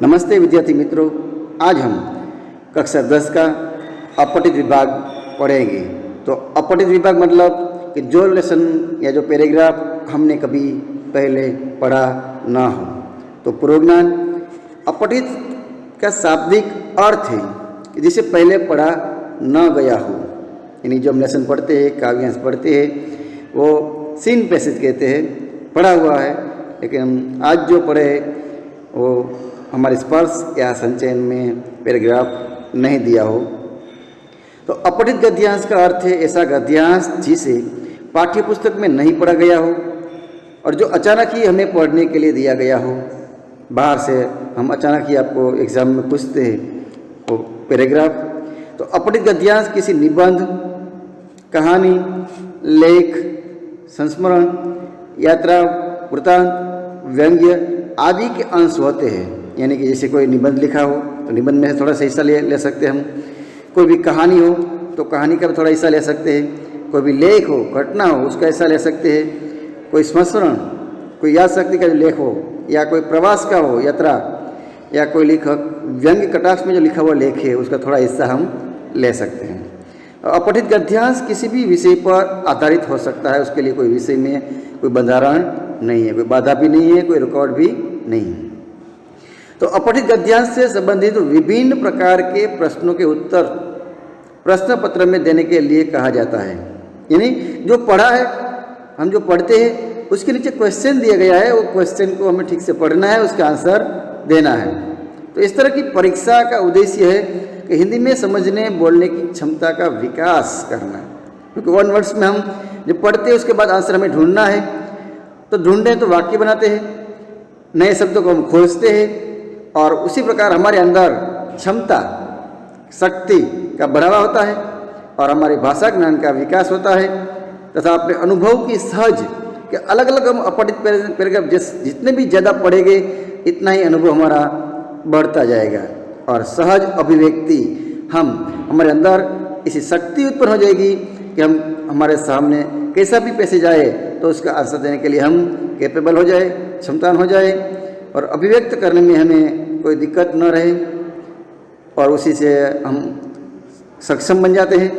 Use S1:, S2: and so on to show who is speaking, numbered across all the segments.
S1: नमस्ते विद्यार्थी मित्रों, आज हम कक्षा 10 का अपठित विभाग पढ़ेंगे। तो अपठित विभाग मतलब कि जो लेसन या जो पैराग्राफ हमने कभी पहले पढ़ा ना हो। तो पूर्वज्ञान अपठित का शाब्दिक अर्थ है कि जिसे पहले पढ़ा न गया हो, यानी जो हम लेसन पढ़ते हैं, काव्यांश पढ़ते हैं, वो सीन पैसेज कहते हैं, पढ़ा हुआ है, लेकिन हम आज जो पढ़े वो हमारे स्पर्श या संचयन में पैराग्राफ नहीं दिया हो। तो अपठित गद्यांश का अर्थ है ऐसा गद्यांश जिसे पाठ्य पुस्तक में नहीं पढ़ा गया हो और जो अचानक ही हमें पढ़ने के लिए दिया गया हो। बाहर से हम अचानक ही आपको एग्जाम में पूछते हैं वो पैराग्राफ। तो अपठित गद्यांश किसी निबंध, कहानी, लेख, संस्मरण, यात्रा, वृत्तांत, व्यंग्य आदि के अंश होते हैं। यानी कि जैसे कोई निबंध लिखा हो तो निबंध में थोड़ा सा हिस्सा ले सकते हैं हम। कोई भी कहानी हो तो कहानी का भी थोड़ा हिस्सा ले सकते हैं। कोई भी लेख हो, घटना हो, उसका हिस्सा ले सकते हैं। कोई संस्मरण, कोई याद शक्ति का जो लेख हो, या कोई प्रवास का हो, यात्रा, या कोई लेखक व्यंग्य कटाक्ष में जो लिखा हुआ लेख है उसका थोड़ा हिस्सा हम ले सकते हैं। अपठित गद्यांश किसी भी विषय पर आधारित हो सकता है। उसके लिए कोई विषय में कोई बंधारण नहीं है, कोई बाधा भी नहीं है, कोई रिकॉर्ड भी नहीं है। तो अपठित गद्यांश से संबंधित विभिन्न प्रकार के प्रश्नों के उत्तर प्रश्न पत्र में देने के लिए कहा जाता है। यानी जो पढ़ा है, हम जो पढ़ते हैं उसके नीचे क्वेश्चन दिया गया है, वो क्वेश्चन को हमें ठीक से पढ़ना है, उसका आंसर देना है। तो इस तरह की परीक्षा का उद्देश्य है कि हिंदी में समझने बोलने की क्षमता का विकास करना। क्योंकि वन वर्ड्स में हम जब पढ़ते हैं उसके बाद आंसर हमें ढूंढना है। तो ढूंढें तो वाक्य बनाते हैं, नए शब्दों को हम खोजते हैं और उसी प्रकार हमारे अंदर क्षमता, शक्ति का बढ़ावा होता है और हमारी भाषा ज्ञान का विकास होता है तथा अपने अनुभव की सहज के अलग अलग हम अपठित पैराग्राफ जितने भी ज़्यादा पढ़ेंगे इतना ही अनुभव हमारा बढ़ता जाएगा और सहज अभिव्यक्ति हमारे अंदर इसी शक्ति उत्पन्न हो जाएगी कि हम हमारे सामने कैसा भी पैसेज आए तो उसका आंसर देने के लिए हम कैपेबल हो जाए, क्षमतान हो जाए और अभिव्यक्त करने में हमें कोई दिक्कत न रहे और उसी से हम सक्षम बन जाते हैं।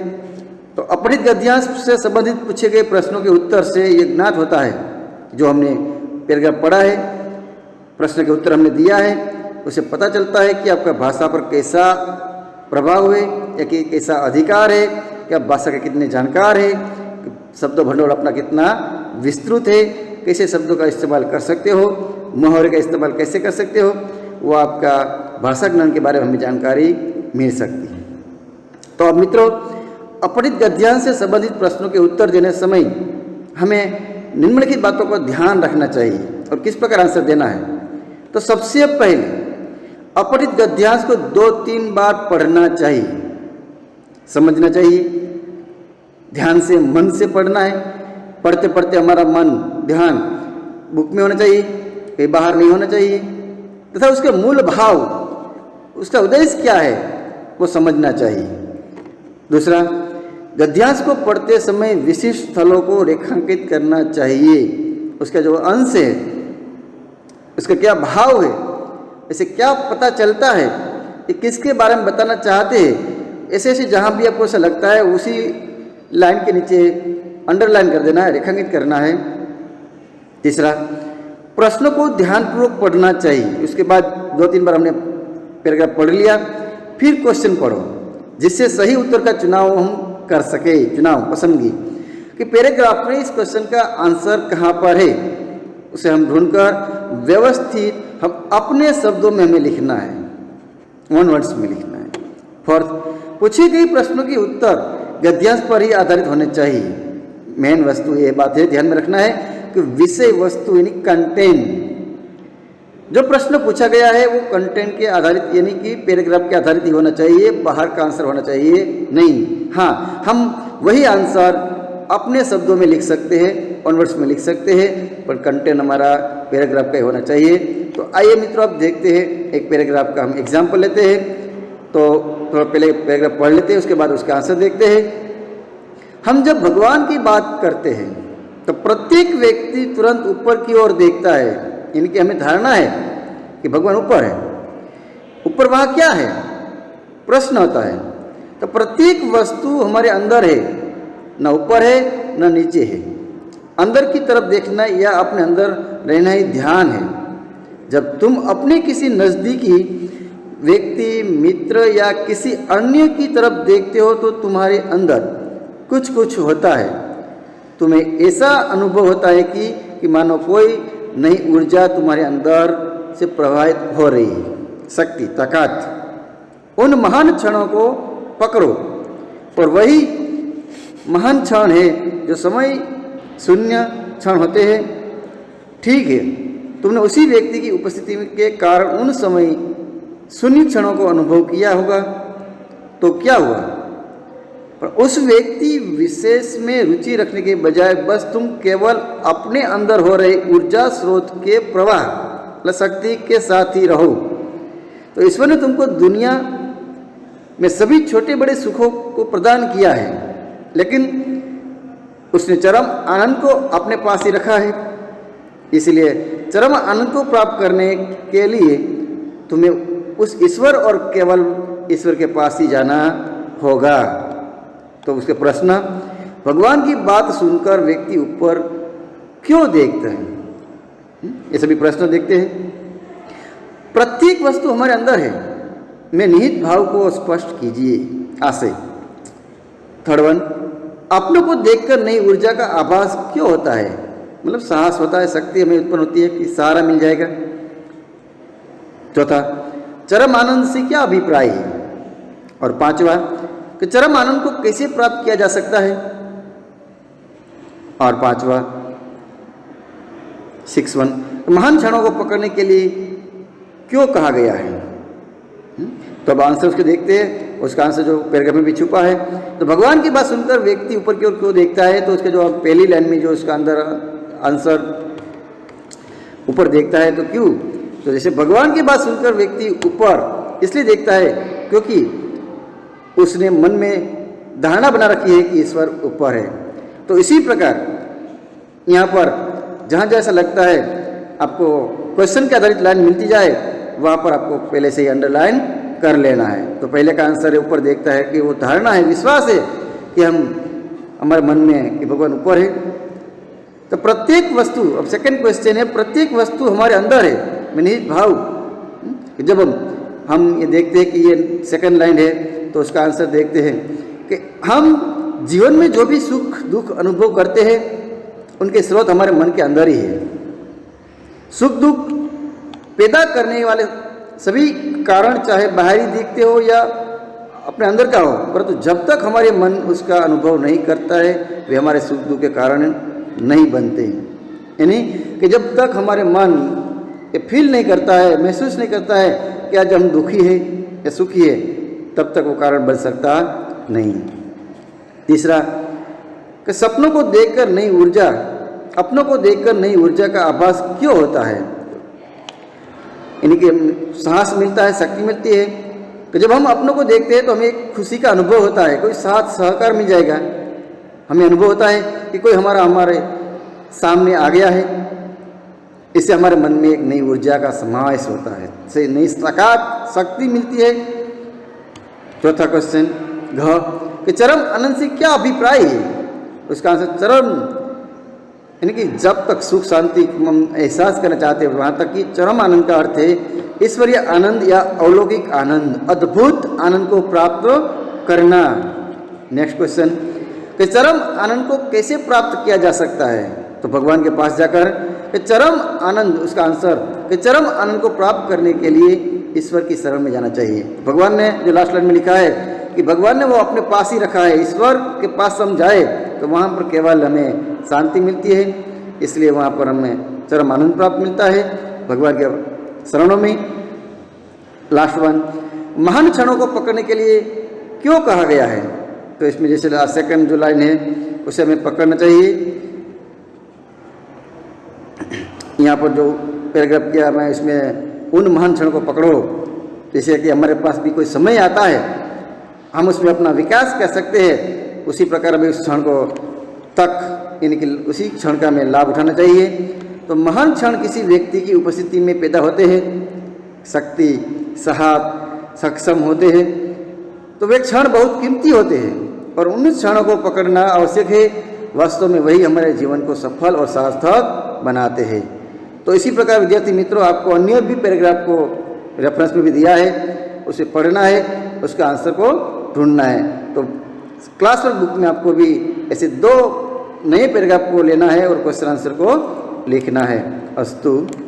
S1: तो अपठित गद्यांश से संबंधित पूछे गए प्रश्नों के उत्तर से ये ज्ञात होता है जो हमने पैराग्राफ पढ़ा है, प्रश्न के उत्तर हमने दिया है, उसे पता चलता है कि आपका भाषा पर कैसा प्रभाव है या कि कैसा अधिकार है, कि आप भाषा के कितने जानकार है, शब्द भंडोल अपना कितना विस्तृत है, कैसे शब्दों का इस्तेमाल कर सकते हो, मुहावरे का इस्तेमाल कैसे कर सकते हो, वो आपका भाषा ज्ञान के बारे में हमें जानकारी मिल सकती है। तो अब मित्रों, अपठित गद्यांश से संबंधित प्रश्नों के उत्तर देने समय हमें निम्नलिखित बातों को ध्यान रखना चाहिए और किस प्रकार आंसर देना है। तो सबसे पहले अपठित गद्यांश को 2-3 बार पढ़ना चाहिए, समझना चाहिए, ध्यान से, मन से पढ़ना है। पढ़ते पढ़ते हमारा मन, ध्यान बुक में होना चाहिए, कहीं बाहर नहीं होना चाहिए तथा उसके मूल भाव, उसका उद्देश्य क्या है वो समझना चाहिए। दूसरा, गद्यांश को पढ़ते समय विशिष्ट स्थलों को रेखांकित करना चाहिए। उसका जो अंश है उसका क्या भाव है, ऐसे क्या पता चलता है कि किसके बारे में बताना चाहते हैं। ऐसे ऐसे जहाँ भी आपको ऐसा लगता है उसी लाइन के नीचे अंडरलाइन कर देना है, रेखांकित करना है। तीसरा, प्रश्नों को ध्यानपूर्वक पढ़ना चाहिए। उसके बाद 2-3 बार हमने पैराग्राफ पढ़ लिया, फिर क्वेश्चन पढ़ो जिससे सही उत्तर का चुनाव हम कर सके, चुनाव पसंदगी कि पैराग्राफ में इस क्वेश्चन का आंसर कहाँ पर है, उसे हम ढूंढकर व्यवस्थित हम अपने शब्दों में हमें लिखना है, वन वर्ड्स में लिखना है। फोर्थ, पूछे गए प्रश्नों के उत्तर गद्यांश पर ही आधारित होने चाहिए। मेन वस्तु ये बात है ध्यान में रखना है कि विषय वस्तु यानी कंटेंट, जो प्रश्न पूछा गया है वो कंटेंट के आधारित यानी कि पैराग्राफ के आधारित ही होना चाहिए, बाहर का आंसर होना चाहिए नहीं। हाँ, हम वही आंसर अपने शब्दों में लिख सकते हैं, वन वर्ड्स में लिख सकते हैं, पर कंटेंट हमारा पैराग्राफ का ही होना चाहिए। तो आइए मित्रों, आप देखते हैं एक पैराग्राफ का हम एग्जाम्पल लेते हैं। तो थोड़ा पहले पैराग्राफ पढ़ लेते हैं, उसके बाद उसका आंसर देखते हैं। हम जब भगवान की बात करते हैं तो प्रत्येक व्यक्ति तुरंत ऊपर की ओर देखता है, यानी कि हमें धारणा है कि भगवान ऊपर है। ऊपर वहाँ क्या है, प्रश्न होता है। तो प्रत्येक वस्तु हमारे अंदर है, न ऊपर है न नीचे है। अंदर की तरफ देखना या अपने अंदर रहना ही ध्यान है। जब तुम अपने किसी नज़दीकी व्यक्ति, मित्र या किसी अन्य की तरफ देखते हो तो तुम्हारे अंदर कुछ कुछ होता है। तुम्हें ऐसा अनुभव होता है कि मानो कोई नई ऊर्जा तुम्हारे अंदर से प्रवाहित हो रही है। शक्ति, ताकत। उन महान क्षणों को पकड़ो, और वही महान क्षण है जो समय शून्य क्षण होते हैं। ठीक है, तुमने उसी व्यक्ति की उपस्थिति के कारण उन समय शून्य क्षणों को अनुभव किया होगा। तो क्या हुआ? पर उस व्यक्ति विशेष में रुचि रखने के बजाय बस तुम केवल अपने अंदर हो रहे ऊर्जा स्रोत के प्रवाह शक्ति के साथ ही रहो। तो ईश्वर ने तुमको दुनिया में सभी छोटे बड़े सुखों को प्रदान किया है, लेकिन उसने चरम आनंद को अपने पास ही रखा है। इसलिए चरम आनंद को प्राप्त करने के लिए तुम्हें उस ईश्वर और केवल ईश्वर के पास ही जाना होगा। तो उसके प्रश्न, भगवान की बात सुनकर व्यक्ति ऊपर क्यों देखता है? ये सभी प्रश्न देखते हैं। प्रत्येक वस्तु हमारे अंदर है, में निहित भाव को स्पष्ट कीजिए। आशय। थर्ड वन, अपनों को देखकर नई ऊर्जा का आभास क्यों होता है? मतलब साहस होता है, शक्ति हमें उत्पन्न होती है कि सहारा मिल जाएगा। चौथा, चरम आनंद से क्या अभिप्राय है? और पांचवा, कि चरम आनंद को कैसे प्राप्त किया जा सकता है? और पांचवा, 6.1, महान क्षणों को पकड़ने के लिए क्यों कहा गया है? तो अब आंसर उसके देखते हैं। उसका आंसर जो पैराग्राफ में भी छुपा है। तो भगवान की बात सुनकर व्यक्ति ऊपर की ओर क्यों देखता है? तो उसके जो पहली लाइन में जो उसका अंदर आंसर ऊपर देखता है, तो क्यों? तो जैसे भगवान की बात सुनकर व्यक्ति ऊपर इसलिए देखता है क्योंकि उसने मन में धारणा बना रखी है कि ईश्वर ऊपर है। तो इसी प्रकार यहाँ पर जहाँ जैसा लगता है आपको क्वेश्चन के आधारित लाइन मिलती जाए, वहाँ पर आपको पहले से ही अंडरलाइन कर लेना है। तो पहले का आंसर है ऊपर देखता है कि वो धारणा है, विश्वास है कि हमारे मन में है कि भगवान ऊपर है। तो प्रत्येक वस्तु, अब सेकंड क्वेश्चन है, प्रत्येक वस्तु हमारे अंदर है, में निहित भाव। जब हम ये देखते हैं कि ये सेकंड लाइन है, तो उसका आंसर देखते हैं कि हम जीवन में जो भी सुख दुख अनुभव करते हैं उनके स्रोत हमारे मन के अंदर ही है। सुख दुख पैदा करने वाले सभी कारण चाहे बाहरी दिखते हो या अपने अंदर का हो, परंतु जब तक हमारे मन उसका अनुभव नहीं करता है वे हमारे सुख दुख के कारण नहीं बनते हैं। यानी कि जब तक हमारे मन ये फील नहीं करता है, महसूस नहीं करता है कि आज हम दुखी है या सुखी है, तब तक वो कारण बन सकता नहीं। तीसरा, कि सपनों को देखकर नई ऊर्जा, अपनों को देखकर नई ऊर्जा का आभास क्यों होता है? यानी कि साहस मिलता है, शक्ति मिलती है। तो जब हम अपनों को देखते हैं तो हमें एक खुशी का अनुभव होता है, कोई साथ सहकार मिल जाएगा। हमें अनुभव होता है कि कोई हमारे सामने आ गया है। इससे हमारे मन में एक नई ऊर्जा का समावेश होता है, इससे नई ताकत शक्ति मिलती है। चौथा क्वेश्चन घ, कि चरम आनंद से क्या अभिप्राय है? उसका आंसर चरम, यानी कि जब तक सुख शांति हम एहसास करना चाहते हैं वहाँ तक कि चरम आनंद का अर्थ है ईश्वरीय आनंद या अलौकिक आनंद, अद्भुत आनंद को प्राप्त करना। नेक्स्ट क्वेश्चन, कि चरम आनंद को कैसे प्राप्त किया जा सकता है? तो भगवान के पास जाकर कि चरम आनंद, उसका आंसर कि चरम आनंद को प्राप्त करने के लिए ईश्वर की शरण में जाना चाहिए। भगवान ने जो लास्ट लाइन में लिखा है कि भगवान ने वो अपने पास ही रखा है। ईश्वर के पास हम जाए तो वहाँ पर केवल हमें शांति मिलती है, इसलिए वहाँ पर हमें चरम आनंद प्राप्त मिलता है भगवान के शरणों में। लास्ट वन, महान क्षणों को पकड़ने के लिए क्यों कहा गया है? तो इसमें जैसे सेकंड जो लाइन है उसे हमें पकड़ना चाहिए। यहाँ पर जो पैराग्राफ किया मैं, इसमें उन महान क्षणों को पकड़ो, जैसे कि हमारे पास भी कोई समय आता है हम उसमें अपना विकास कर सकते हैं, उसी प्रकार हमें उस क्षण को तक, यानी कि उसी क्षण का हमें लाभ उठाना चाहिए। तो महान क्षण किसी व्यक्ति की उपस्थिति में पैदा होते हैं। शक्ति, साहब सक्षम होते हैं, तो वे क्षण बहुत कीमती होते हैं और उन क्षणों को पकड़ना आवश्यक है। वास्तव में वही हमारे जीवन को सफल और सार्थक बनाते हैं। तो इसी प्रकार विद्यार्थी मित्रों, आपको अन्य भी पैराग्राफ को रेफरेंस में भी दिया है, उसे पढ़ना है, उसका आंसर को ढूंढना है। तो क्लास वर्क बुक में आपको भी ऐसे 2 नए पैराग्राफ को लेना है और क्वेश्चन आंसर को लिखना है। अस्तु।